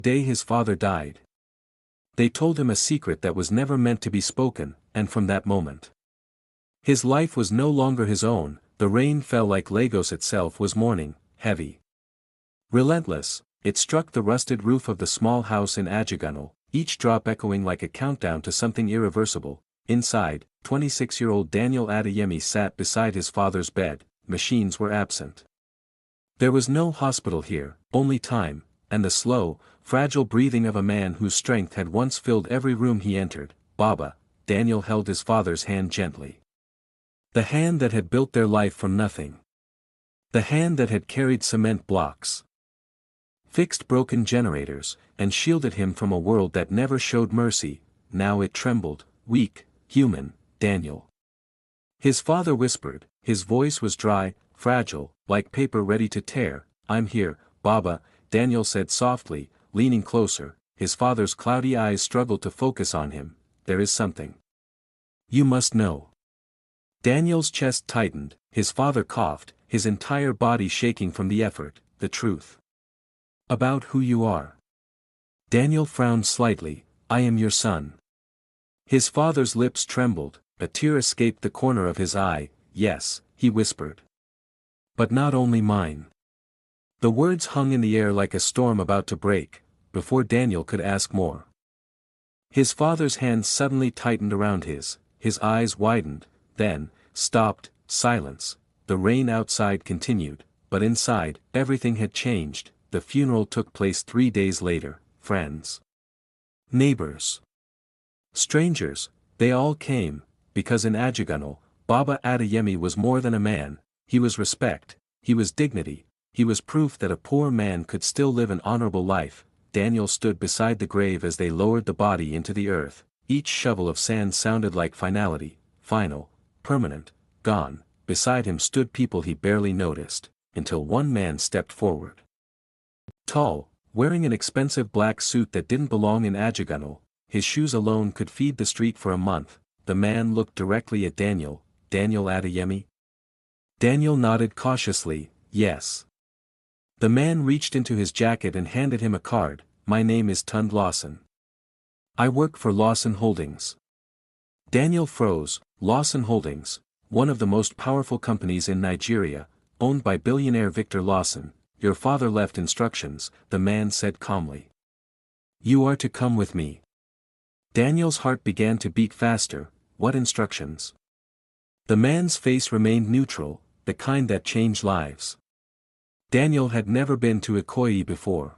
day his father died. They told him a secret that was never meant to be spoken, and from that moment, his life was no longer his own. The rain fell like Lagos itself was mourning, heavy, relentless. It struck the rusted roof of the small house in Ajegunle, each drop echoing like a countdown to something irreversible. Inside, 26-year-old Daniel Adeyemi sat beside his father's bed. Machines were absent. There was no hospital here, only time, and the slow, fragile breathing of a man whose strength had once filled every room he entered. Baba, Daniel held his father's hand gently. The hand that had built their life from nothing. The hand that had carried cement blocks, fixed broken generators, and shielded him from a world that never showed mercy. Now it trembled, weak, human. Daniel. His father whispered, his voice was dry, fragile, like paper ready to tear. I'm here, Baba, Daniel said softly, leaning closer. His father's cloudy eyes struggled to focus on him. There is something you must know. Daniel's chest tightened, his father coughed, his entire body shaking from the effort. The truth about who you are. Daniel frowned slightly. I am your son. His father's lips trembled, a tear escaped the corner of his eye. Yes, he whispered. But not only mine. The words hung in the air like a storm about to break. Before Daniel could ask more, his father's hands suddenly tightened around his eyes widened, then, stopped. Silence. The rain outside continued, but inside, everything had changed. The funeral took place 3 days later. Friends, neighbors, strangers, they all came, because in Ajegunle, Baba Adeyemi was more than a man. He was respect, he was dignity, he was proof that a poor man could still live an honorable life. Daniel stood beside the grave as they lowered the body into the earth. Each shovel of sand sounded like finality, final, permanent, gone. Beside him stood people he barely noticed, until one man stepped forward. Tall, wearing an expensive black suit that didn't belong in Ajegunle, his shoes alone could feed the street for a month. The man looked directly at Daniel. Daniel Adeyemi? Daniel nodded cautiously, yes. The man reached into his jacket and handed him a card. My name is Tund Lawson. I work for Lawson Holdings. Daniel froze. Lawson Holdings, one of the most powerful companies in Nigeria, owned by billionaire Victor Lawson. Your father left instructions, the man said calmly. You are to come with me. Daniel's heart began to beat faster. What instructions? The man's face remained neutral, the kind that changed lives. Daniel had never been to Ikoyi before.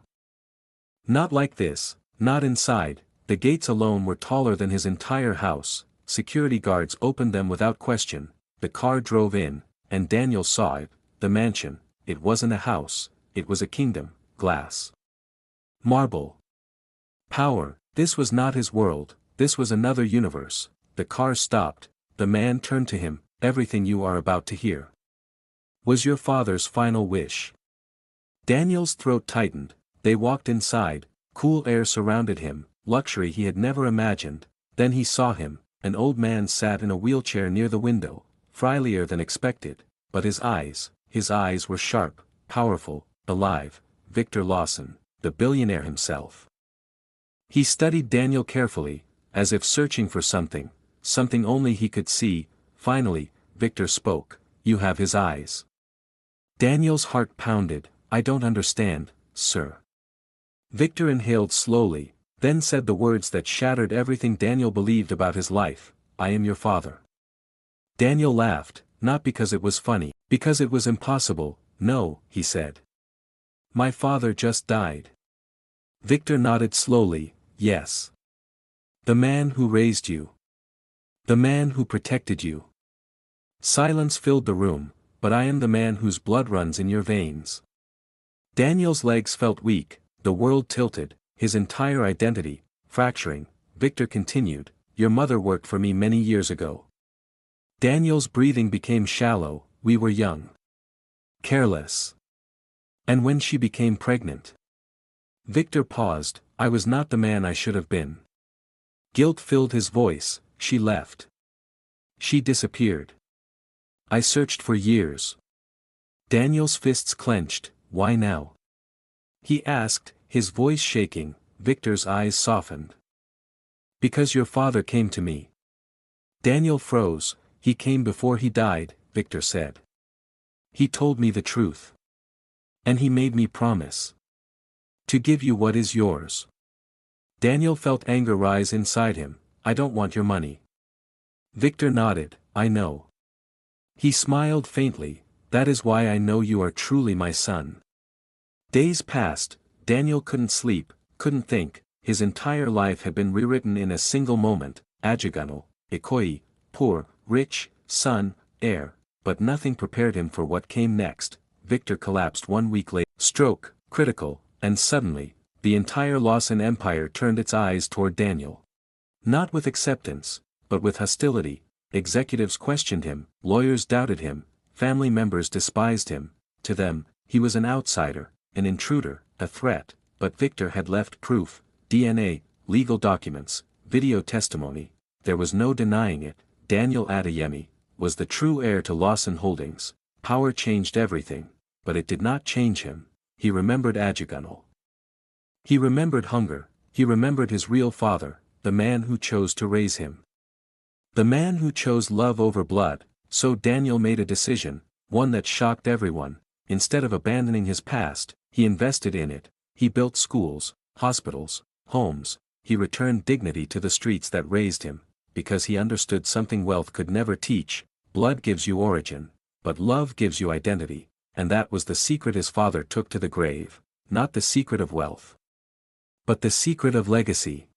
Not like this, not inside. The gates alone were taller than his entire house. Security guards opened them without question. The car drove in, and Daniel saw it, the mansion. It wasn't a house, it was a kingdom. Glass, marble, power. This was not his world, this was another universe. The car stopped. The man turned to him. Everything you are about to hear was your father's final wish. Daniel's throat tightened. They walked inside. Cool air surrounded him, luxury he had never imagined. Then he saw him. An old man sat in a wheelchair near the window, friendlier than expected, but his eyes were sharp, powerful, alive. Victor Lawson, the billionaire himself. He studied Daniel carefully, as if searching for something only he could see. Finally, Victor spoke. You have his eyes. Daniel's heart pounded. I don't understand, sir. Victor inhaled slowly, then said the words that shattered everything Daniel believed about his life. I am your father. Daniel laughed, not because it was funny, because it was impossible. No, he said. My father just died. Victor nodded slowly. Yes. The man who raised you. The man who protected you. Silence filled the room, but I am the man whose blood runs in your veins. Daniel's legs felt weak, the world tilted, his entire identity, fracturing. Victor continued, your mother worked for me many years ago. Daniel's breathing became shallow. We were young, careless. And when she became pregnant. Victor paused. I was not the man I should have been. Guilt filled his voice. She left. She disappeared. I searched for years. Daniel's fists clenched. Why now? He asked, His voice shaking, Victor's eyes softened. Because your father came to me. Daniel froze. He came before he died, Victor said. He told me the truth. And he made me promise. To give you what is yours. Daniel felt anger rise inside him. I don't want your money. Victor nodded, I know. He smiled faintly, that is why I know you are truly my son. Days passed, Daniel couldn't sleep, couldn't think, his entire life had been rewritten in a single moment, Ajegunle, Ikoyi, poor, rich, son, heir, but nothing prepared him for what came next. Victor collapsed 1 week later. Stroke, critical, and suddenly, the entire Lawson empire turned its eyes toward Daniel. Not with acceptance, but with hostility. Executives questioned him, lawyers doubted him, family members despised him. To them, he was an outsider, an intruder, a threat, but Victor had left proof, DNA, legal documents, video testimony, there was no denying it. Daniel Adeyemi was the true heir to Lawson Holdings. Power changed everything, but it did not change him. He remembered Ajegunle. He remembered hunger, he remembered his real father, the man who chose to raise him. The man who chose love over blood. So Daniel made a decision, one that shocked everyone. Instead of abandoning his past, he invested in it. He built schools, hospitals, homes. He returned dignity to the streets that raised him, because he understood something wealth could never teach. Blood gives you origin, but love gives you identity, and that was the secret his father took to the grave, not the secret of wealth, but the secret of legacy.